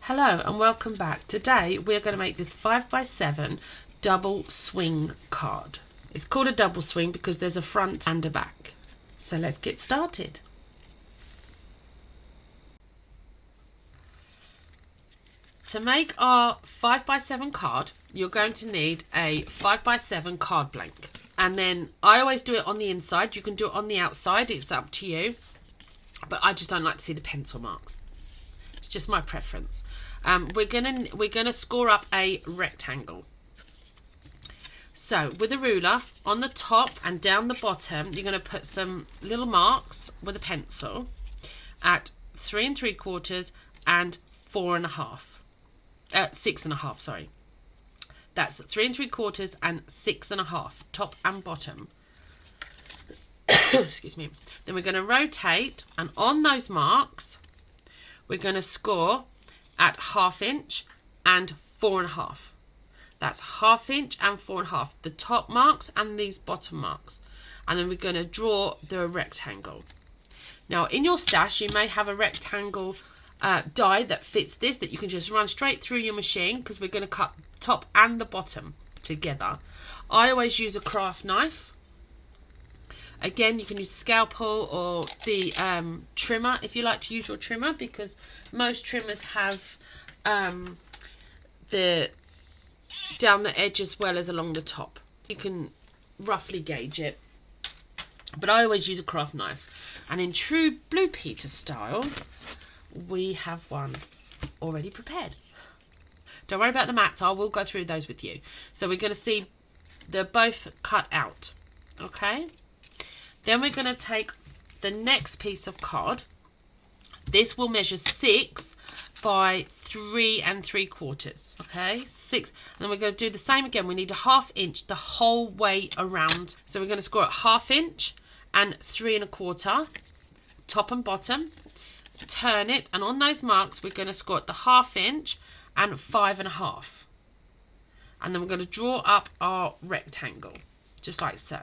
Hello and welcome back. Today we're going to make this 5x7 double swing card. It's called a double swing because there's a front and a back. So let's get started. To make our 5x7 card, you're going to need a 5x7 card blank. And then I always do it on the inside. You can do it on the outside, it's up to you. But I just don't like to see the pencil marks. It's just my preference. We're gonna score up a rectangle. So with a ruler, on the top and down the bottom, you're going to put some little marks with a pencil at 3 3/4 and 4 1/2. 6 1/2, sorry. That's 3 3/4 and 6 1/2, top and bottom. Excuse me. Then we're going to rotate, and on those marks, we're going to score at 1/2 inch and 4 1/2. That's 1/2 inch and 4 1/2, the top marks and these bottom marks. And then we're going to draw the rectangle. Now in your stash you may have a rectangle die that fits this, that you can just run straight through your machine, because we're going to cut top and the bottom together. I always use a craft knife. Again, you can use a scalpel or the trimmer if you like to use your trimmer, because most trimmers have the down the edge as well as along the top. You can roughly gauge it, but I always use a craft knife. And in true Blue Peter style, we have one already prepared. Don't worry about the mats, I will go through those with you. So we're going to see they're both cut out, okay? Then we're going to take the next piece of card. This will measure 6 by 3 3/4. Okay, 6. And then we're going to do the same again. We need a 1/2 inch the whole way around. So we're going to score at 1/2 inch and 3 1/4, top and bottom. Turn it, and on those marks we're going to score at the 1/2 inch and 5 1/2. And then we're going to draw up our rectangle, just like so.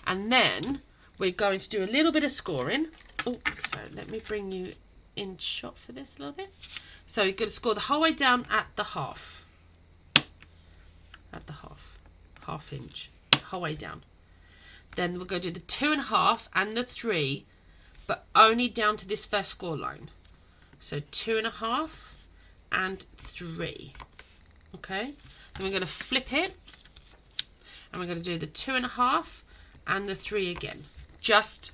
And then we're going to do a little bit of scoring. Oh, so let me bring you in shot for this a little bit. So you're going to score the whole way down at the half. At the half. 1/2 inch. Whole way down. Then we're going to do the 2 1/2 and the 3, but only down to this first score line. So 2 1/2 and 3. Okay? Then we're going to flip it. And we're going to do the 2 1/2 and the 3 again. Just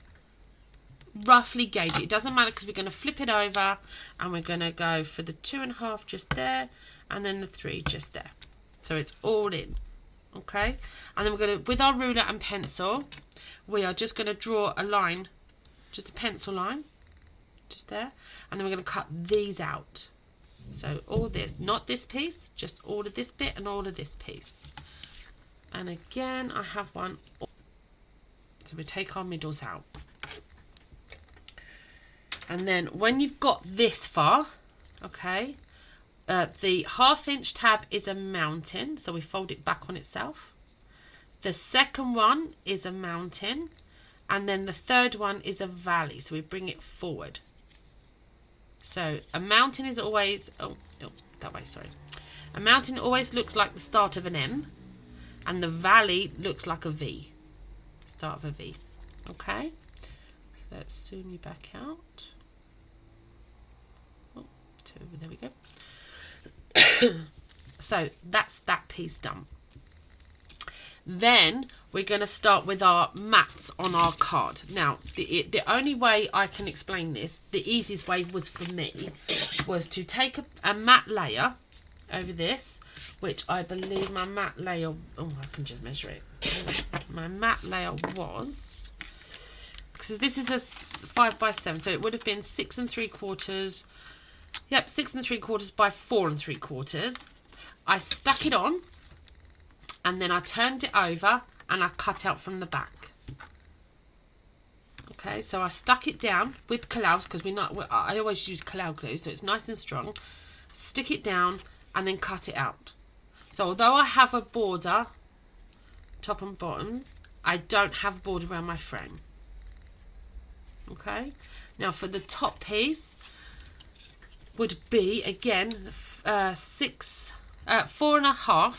roughly gauge it. It doesn't matter, because we're going to flip it over and we're going to go for the 2 1/2 just there, and then the 3 just there. So it's all in. Okay? And then we're going to, with our ruler and pencil, we are just going to draw a line, just a pencil line, just there. And then we're going to cut these out. So all this, not this piece, just all of this bit and all of this piece. And again, I have one. So we take our middles out. And then when you've got this far, okay, the 1/2 inch tab is a mountain, so we fold it back on itself. The second one is a mountain, and then the third one is a valley, so we bring it forward. So a mountain is always, that way, sorry. A mountain always looks like the start of an M, and the valley looks like a V. Start of a V. Okay, so let's zoom you back out. Oh, there we go. So that's that piece done. Then we're going to start with our mats on our card. Now the only way I can explain this, the easiest way was for me, was to take a mat layer over this, which I believe my mat layer, oh, I can just measure it. My mat layer was, because this is a 5x7, so it would have been 6 3/4. Yep, 6 3/4 by 4 3/4. I stuck it on, and then I turned it over and I cut out from the back. Okay, so I stuck it down with Collage, because I always use Collage glue, so it's nice and strong. Stick it down and then cut it out. So although I have a border, top and bottom, I don't have a border around my frame. Okay, now for the top piece, would be, again, 4.5.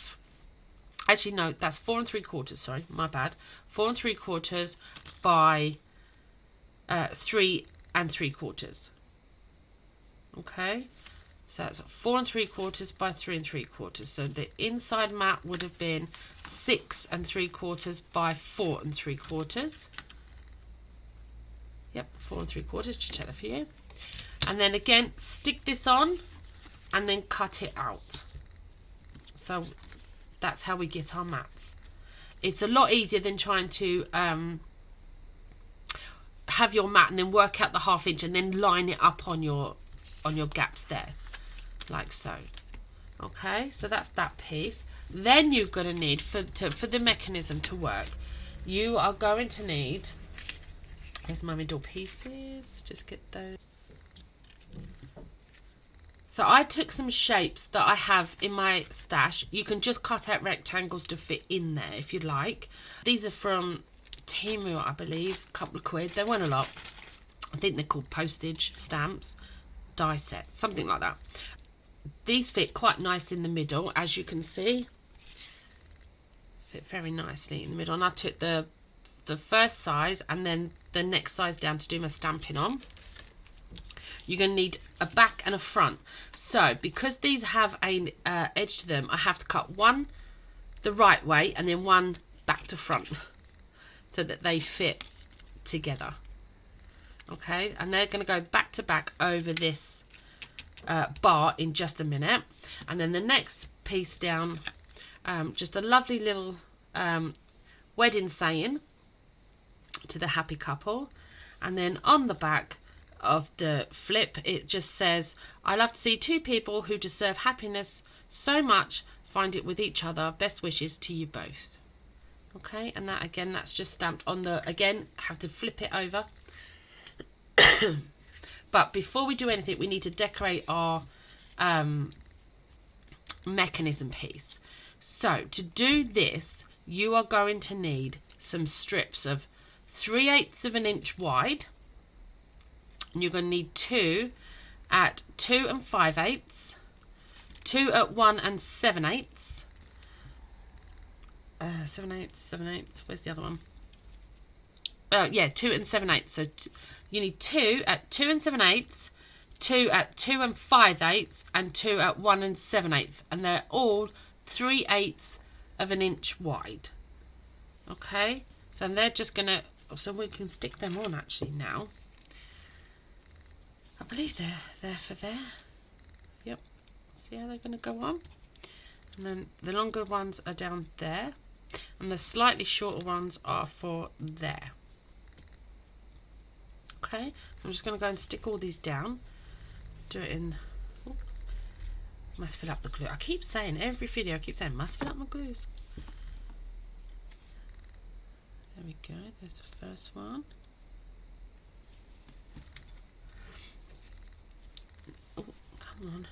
Actually, no, that's 4 3/4. Sorry, my bad. 4 3/4 by 3 3/4. Okay, so that's 4 3/4 by 3 3/4. So the inside mat would have been 6 3/4 by 4 3/4. Yep, 4 3/4. Just check that for you. And then again, stick this on and then cut it out. So that's how we get our mats. It's a lot easier than trying to have your mat and then work out the 1/2 inch and then line it up on your gaps there, like so. Okay, so that's that piece. Then you're going to need, for the mechanism to work, you are going to need, here's my middle pieces, just get those. So I took some shapes that I have in my stash. You can just cut out rectangles to fit in there if you like. These are from Temu, I believe, a couple of quid. They weren't a lot. I think they're called postage stamps, die set, something like that. These fit quite nice in the middle, as you can see. Fit very nicely in the middle. And I took the first size and then the next size down to do my stamping on. You're going to need a back and a front. So because these have an edge to them, I have to cut one the right way and then one back to front so that they fit together. Okay, and they're going to go back to back over this bar in just a minute. And then the next piece down, just a lovely little wedding saying to the happy couple. And then on the back of the flip, it just says, I love to see two people who deserve happiness so much find it with each other. Best wishes to you both. Okay, and that again, that's just stamped on the, again, have to flip it over. But before we do anything, we need to decorate our mechanism piece. So to do this, you are going to need some strips of 3/8 of an inch wide. And you're going to need 2 at 2 5/8, 2 at 1 7/8. 7/8. Where's the other one? Yeah, 2 7/8. So you need 2 at 2 7/8, 2 at 2 5/8, and 2 at 1 7/8. And they're all 3/8 of an inch wide. Okay, so they're just going to, so we can stick them on actually now. I believe they're there for there. Yep. See how they're going to go on? And then the longer ones are down there. And the slightly shorter ones are for there. Okay. I'm just going to go and stick all these down. Do it in... Oh, must fill up the glue. I keep saying, every video I keep saying, must fill up my glues. There we go. There's the first one. On.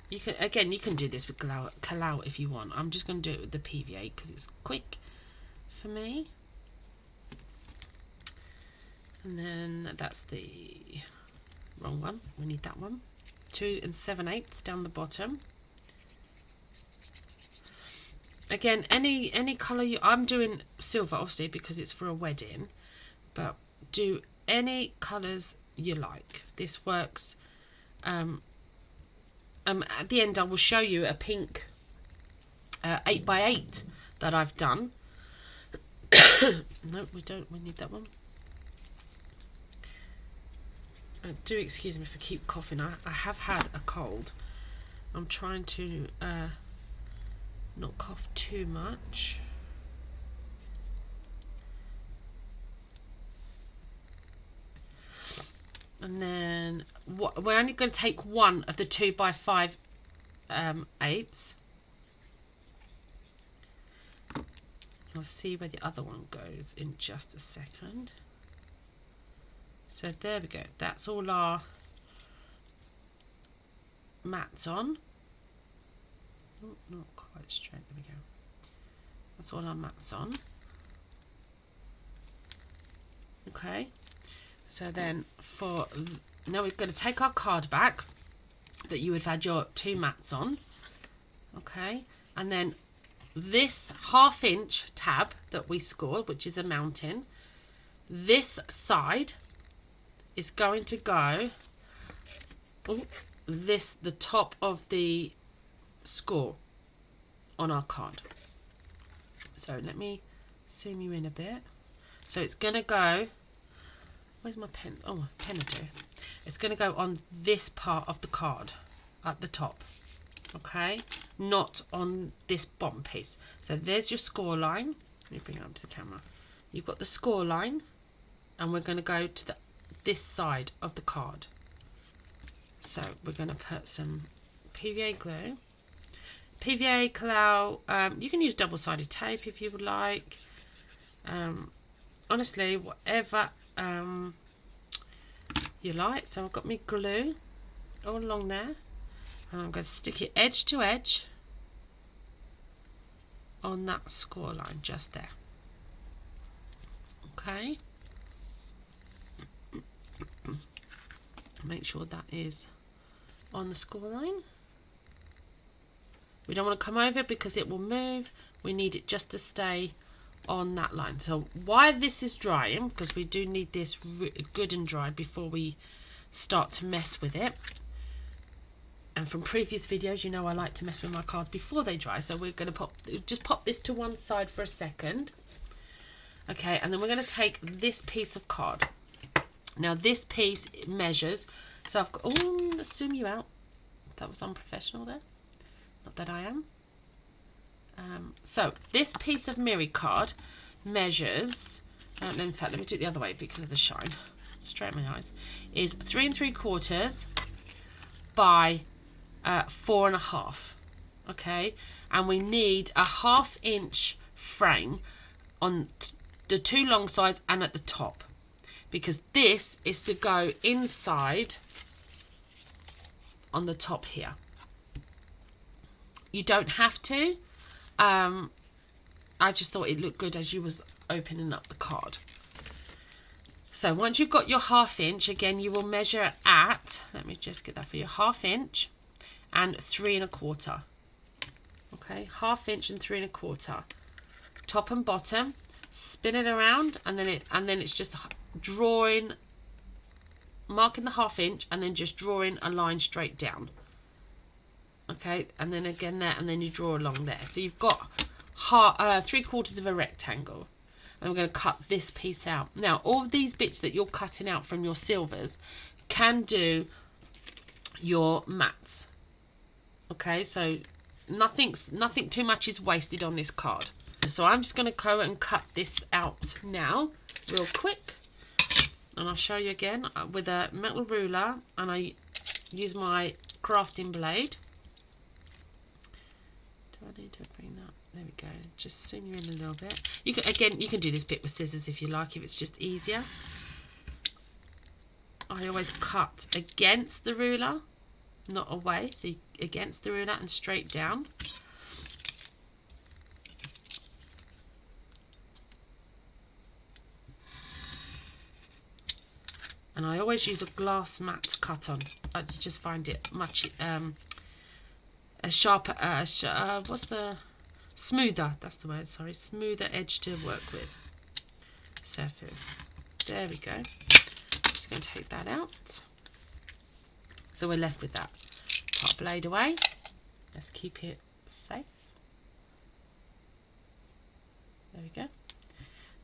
You can, again, you can do this with Kalau if you want. I'm just going to do it with the PVA because it's quick for me. And then that's the wrong one. We need that one. 2 7/8 down the bottom. Again, any colour you... I'm doing silver, obviously, because it's for a wedding. But do any colours you like. This works. At the end I will show you a pink 8x8 that I've done. No, we don't. We need that one. Do excuse me if I keep coughing. I have had a cold. I'm trying to not cough too much. And then we're only going to take one of the 2 by 5/8. You'll see where the other one goes in just a second. So there we go. That's all our mats on. Oh, not quite straight. There we go. That's all our mats on. Okay. So then for Now we're going to take our card back that you would have had your 2 mats on. Okay, and then this 1/2 inch tab that we scored, which is a mountain, this side is going to go the top of the score on our card. So let me zoom you in a bit. So it's going to go, where's my pen? Oh, my pen will do. It's going to go on this part of the card at the top. Okay, not on this bottom piece. So there's your score line. Let me bring it up to the camera. You've got the score line, and we're going to go to this side of the card. So we're going to put some PVA glue. PVA glue, you can use double-sided tape if you would like. Honestly, whatever you like. So I've got my glue all along there, and I'm going to stick it edge to edge on that score line just there. Okay, make sure that is on the score line. We don't want to come over because it will move. We need it just to stay on that line. So while this is drying, because we do need this good and dry before we start to mess with it, and from previous videos you know I like to mess with my cards before they dry, so we're going to just pop this to one side for a second. Okay, and then we're going to take this piece of card. Now this piece measures, so I've got, oh, let's zoom you out. That was unprofessional there. Not that I am. So this piece of mirror card measures, in fact let me do it the other way because of the shine, straight in my eyes, is 3 3/4 by 4 1/2. Okay, and we need a 1/2 inch frame on the 2 long sides and at the top, because this is to go inside on the top here. You don't have to. I just thought it looked good as you was opening up the card. So once you've got your 1/2 inch, again you will measure at, let me just get that for you, 1/2 inch and 3 1/4. Okay, 1/2 inch and 3 1/4, top and bottom. Spin it around, and then it's just drawing, marking the 1/2 inch, and then just drawing a line straight down. Okay, and then again there, and then you draw along there. So you've got 3/4 of a rectangle. And we're going to cut this piece out. Now, all of these bits that you're cutting out from your silvers can do your mats. Okay, so nothing too much is wasted on this card. So I'm just going to go and cut this out now, real quick. And I'll show you again with a metal ruler, and I use my crafting blade. Do I need to bring that? There we go. Just zoom you in a little bit. You can do this bit with scissors if you like, if it's just easier. I always cut against the ruler, not away. So against the ruler and straight down. And I always use a glass mat to cut on. I just find it much a sharper, smoother, that's the word, sorry, smoother edge to work with. Surface. There we go. Just going to take that out. So we're left with that. Put our blade away. Let's keep it safe. There we go.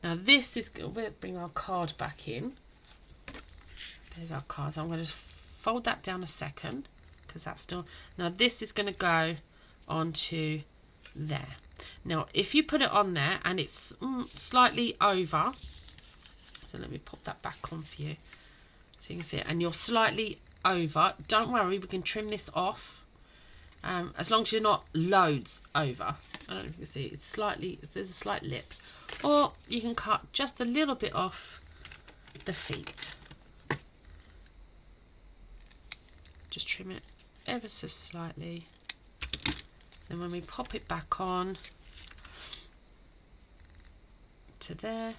Now this is, let's bring our card back in. There's our card. So I'm going to fold that down a second, because that's still, now this is going to go onto there. Now if you put it on there and it's slightly over, so let me pop that back on for you so you can see it, and you're slightly over, don't worry, we can trim this off, as long as you're not loads over. I don't know if you can see, it's slightly, there's a slight lip, or you can cut just a little bit off the feet. Just trim it ever so slightly. Then when we pop it back on to there,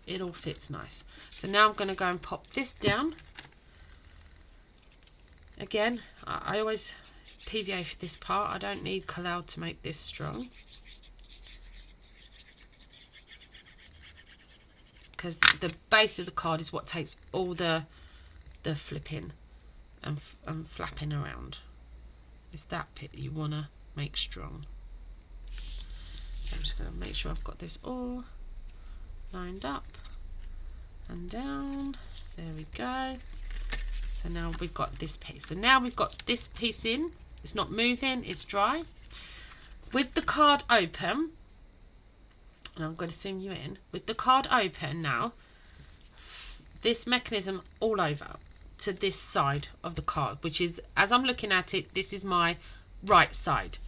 it all fits nice. So now I'm going to go and pop this down Again, I always PVA for this part. I don't need collard to make this strong, because the base of the card is what takes all the flipping and flapping around. It's that bit that you want to make strong. I'm just going to make sure I've got this all lined up and down. There we go. So now we've got this piece. So now we've got this piece in. It's not moving, it's dry. With the card open, and I'm going to zoom you in. With the card open now, this mechanism all over to this side of the card, which is, as I'm looking at it, this is my right side.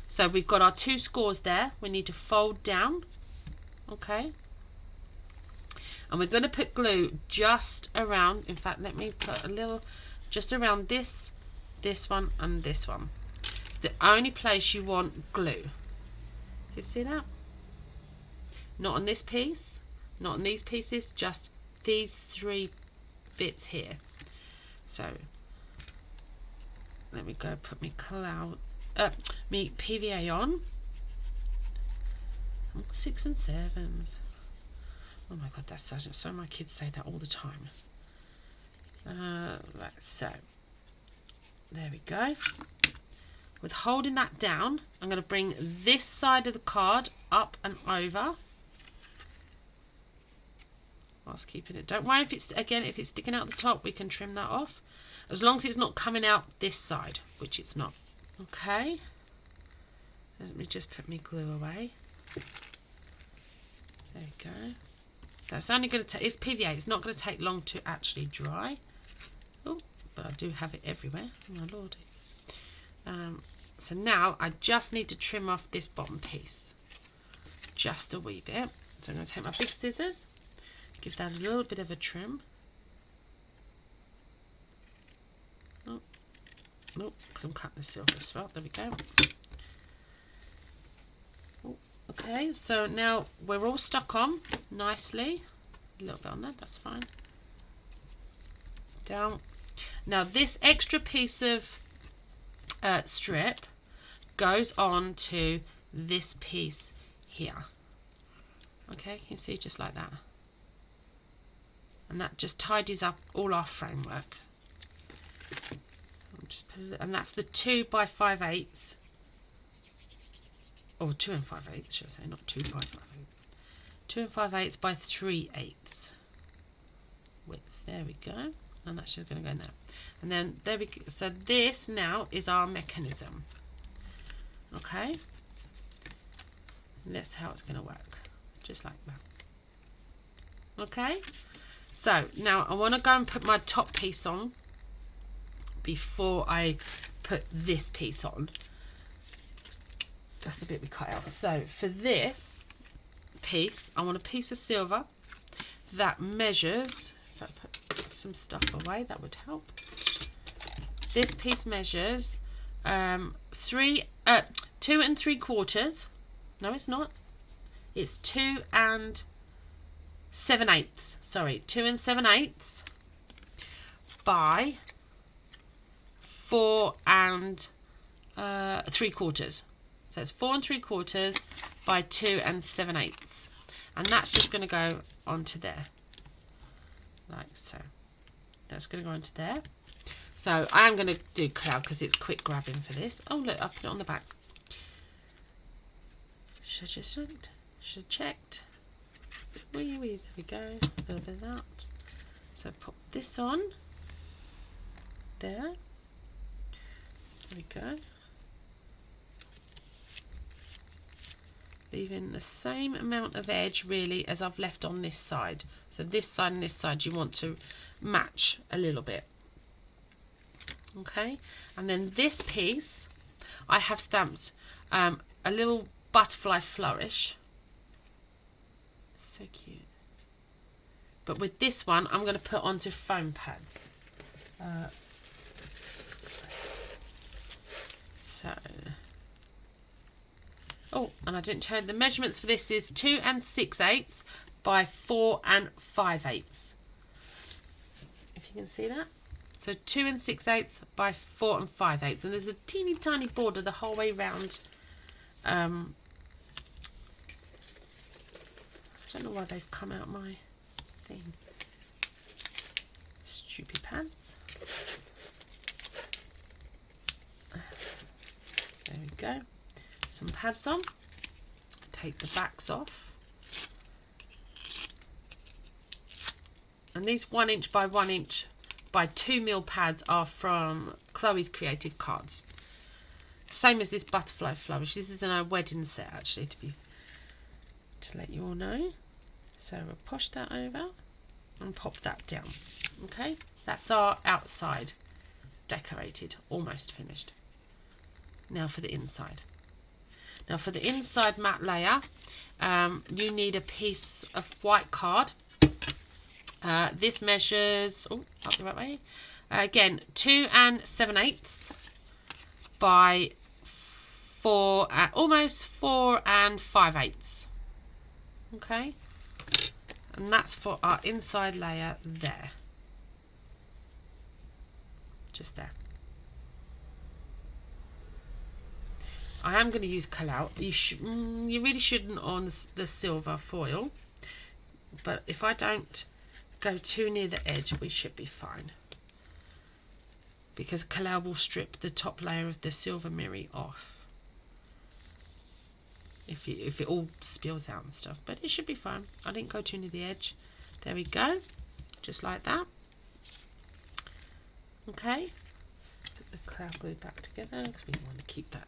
So we've got our 2 scores there. We need to fold down, okay? And we're going to put glue just around, in fact, let me put a little, just around this one and this one. It's the only place you want glue. You see that? Not on this piece, not on these pieces, just these 3 bits here. So let me go put me me PVA on. 6 and 7s. Oh my god, that's so my kids say that all the time. Right, so there we go. With holding that down, I'm going to bring this side of the card up and over whilst keeping it. Don't worry if it's sticking out the top, we can trim that off, as long as it's not coming out this side, which it's not. Okay, let me just put my glue away. There we go. That's only going to take, it's PVA, it's not going to take long to actually dry. Oh, but I do have it everywhere. Oh my lordy. So now I just need to trim off this bottom piece, just a wee bit. So I'm going to take my big scissors, give that a little bit of a trim. Oh, no, because I'm cutting the silver as well. There we go. Oh, okay, so now we're all stuck on nicely. A little bit on that, that's fine. Down. Now this extra piece of strip goes on to this piece here. Okay, you can see, just like that. And that just tidies up all our framework. I'll just put it, and that's the 2 by 5/8, or 2 and 5/8 should I say, not 2 by 5/8. 2 and 5/8 by 3/8 width. There we go. And that's just going to go in there. And then there we go. So this now is our mechanism. Okay. And that's how it's going to work. Just like that. Okay. So now I want to go and put my top piece on before I put this piece on. That's the bit we cut out. So for this piece, I want a piece of silver that measures, if I put some stuff away, that would help. This piece measures 2 3/4. No, it's not. It's 2 7/8. Sorry, 2 7/8 by 4 3/4. So it's 4 3/4 by 2 7/8, and that's just going to go onto there, like so. That's going to go into there. So I am going to do cloud because it's quick grabbing for this. Oh look, I put it on the back. Should have checked. There we go. A little bit of that. So pop this on there. There we go. Leaving the same amount of edge really as I've left on this side. So this side and this side you want to match a little bit. Okay, and then this piece I have stamped a little butterfly flourish. So cute. But with this one I'm going to put onto foam pads. Oh, and I didn't tell you the measurements for this is 2 6/8 by 4 5/8. If you can see that. So 2 6/8 by 4 5/8, and there's a teeny tiny border the whole way round. I don't know why they've come out my thing. Stupid pants. There we go. Some pads on. Take the backs off. And these 1 inch by 1 inch by 2 mil pads are from Chloe's Creative Cards. Same as this butterfly flourish. This is in a wedding set, actually, to let you all know. So we'll push that over and pop that down. Okay, that's our outside decorated, almost finished. Now for the inside. Now for the inside matte layer, you need a piece of white card. This measures, up the right way, again 2 7/8 by 4, almost 4 5/8. Okay, and that's for our inside layer there, just there. I am going to use Kalau. You really shouldn't on the silver foil, but if I don't go too near the edge, we should be fine, because Kalau will strip the top layer of the silver mirror off if it all spills out and stuff, but it should be fine. I didn't go too near the edge. There we go, just like that. Okay, put the Kalau glue back together because we want to keep that.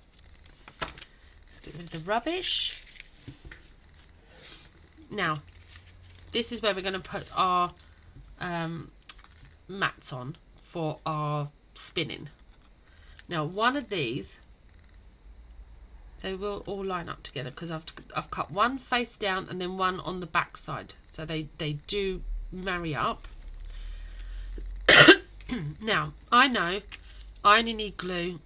Get rid of the rubbish. Now this is where we're going to put our mats on for our spinning. Now one of these, they will all line up together because I've cut one face down and then one on the back side, so they do marry up. Now I know I only need glue.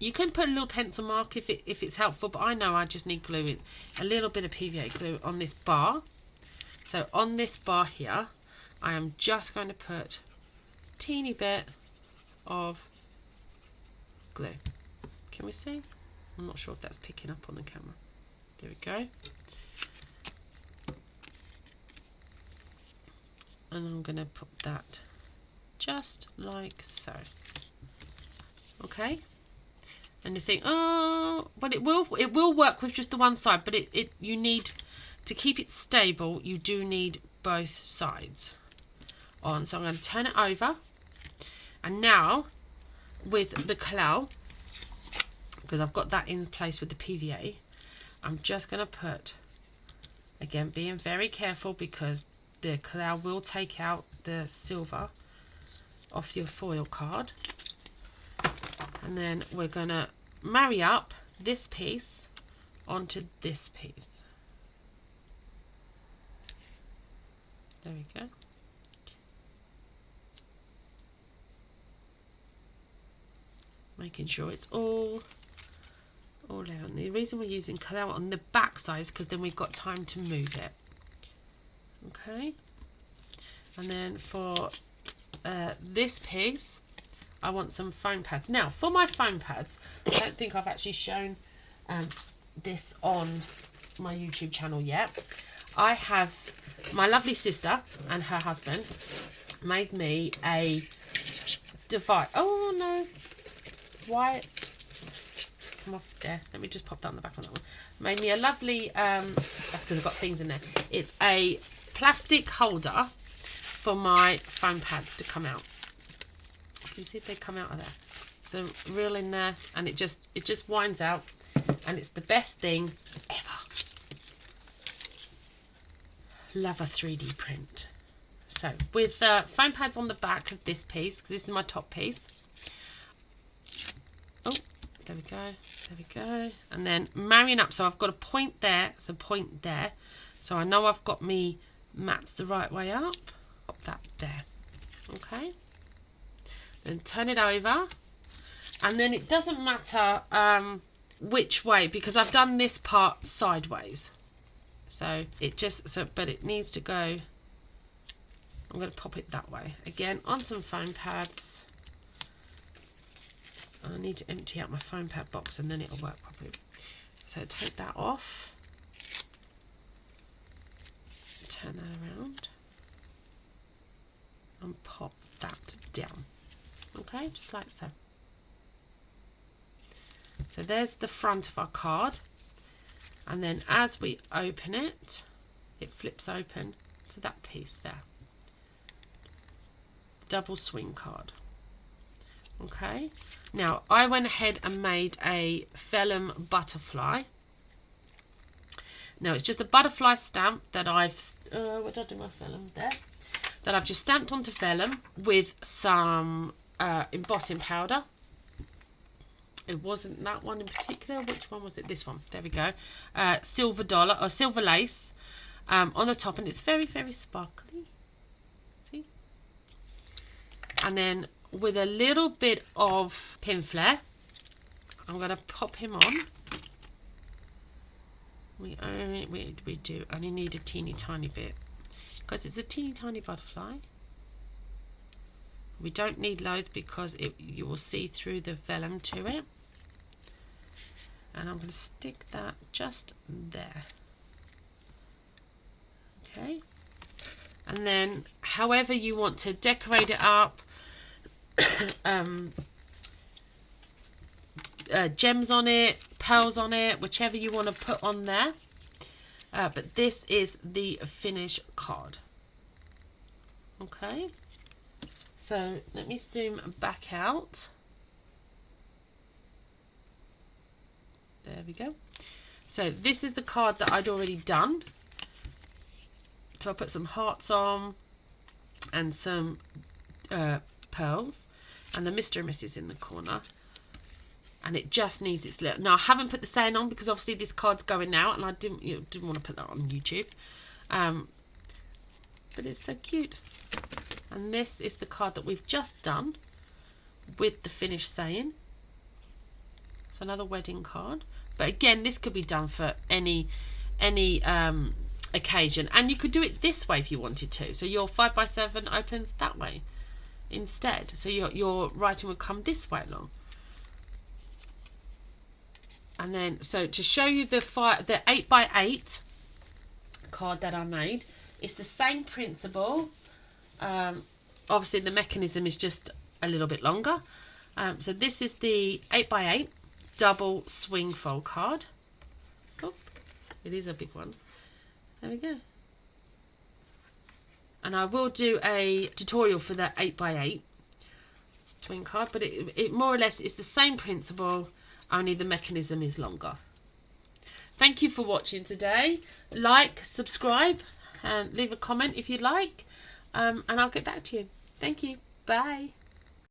You can put a little pencil mark if it's helpful, but I know I just need glue, a little bit of PVA glue on this bar. So on this bar here, I am just going to put a teeny bit of glue. Can we see? I'm not sure if that's picking up on the camera. There we go. And I'm going to put that just like so. Okay. And you think, oh, but it will work with just the one side, but you need to keep it stable. You do need both sides on. So I'm going to turn it over, and now with the Kalau, because I've got that in place with the PVA, I'm just going to put, again, being very careful because the Kalau will take out the silver off your foil card. And then we're going to marry up this piece onto this piece. There we go. Making sure it's all out. And the reason we're using Kalau on the back side is because then we've got time to move it. Okay. And then for this piece, I want some foam pads. Now, for my foam pads, I don't think I've actually shown this on my YouTube channel yet. I have, my lovely sister and her husband made me a device. Oh no, why? Come off there. Let me just pop that on the back on that one. Made me a lovely, that's because I've got things in there. It's a plastic holder for my foam pads to come out. Can you see if they come out of there? So reel in there, and it just winds out, and it's the best thing ever. Love a 3D print. So with foam pads on the back of this piece, because this is my top piece. Oh, there we go, there we go. And then marrying up, so I've got a point there, it's a point there. So I know I've got me mats the right way up. Pop that there. Okay. Then turn it over, and then it doesn't matter which way, because I've done this part sideways, so it just but it needs to go I'm going to pop it that way. Again, on some foam pads. I need to empty out my foam pad box and then it'll work properly. So take that off. Turn that around. And pop that down. Okay, just like so. So there's the front of our card. And then as we open it, it flips open for that piece there. Double swing card. Okay, now I went ahead and made a vellum butterfly. Now it's just a butterfly stamp that I've what did I do my vellum there? That I've just stamped onto vellum with some embossing powder. It wasn't that one in particular. Which one was it? This one. There we go. Silver dollar or silver lace on the top, and it's very, very sparkly. See? And then with a little bit of pin flare, I'm going to pop him on. We do only need a teeny tiny bit because it's a teeny tiny butterfly. We don't need loads because you will see through the vellum to it. And I'm going to stick that just there. Okay. And then however you want to decorate it up, gems on it, pearls on it, whichever you want to put on there. But this is the finish card. Okay. So let me zoom back out. There we go. So this is the card that I'd already done. So I put some hearts on and some pearls, and the Mr. and Mrs. in the corner. And it just needs its little. Now I haven't put the saying on because obviously this card's going out, and I didn't want to put that on YouTube. But it's so cute. And this is the card that we've just done with the finished saying. It's another wedding card. But again, this could be done for any occasion. And you could do it this way if you wanted to. So your 5x7 opens that way instead. So your writing would come this way along. And then, so to show you the 8x8 card that I made, it's the same principle. Obviously the mechanism is just a little bit longer. So this is the 8x8 double swing fold card. Oh, it is a big one. There we go. And I will do a tutorial for the 8x8 swing card, but it more or less is the same principle, only the mechanism is longer. Thank you for watching today. Like, subscribe, and leave a comment if you'd like. And I'll get back to you. Thank you. Bye.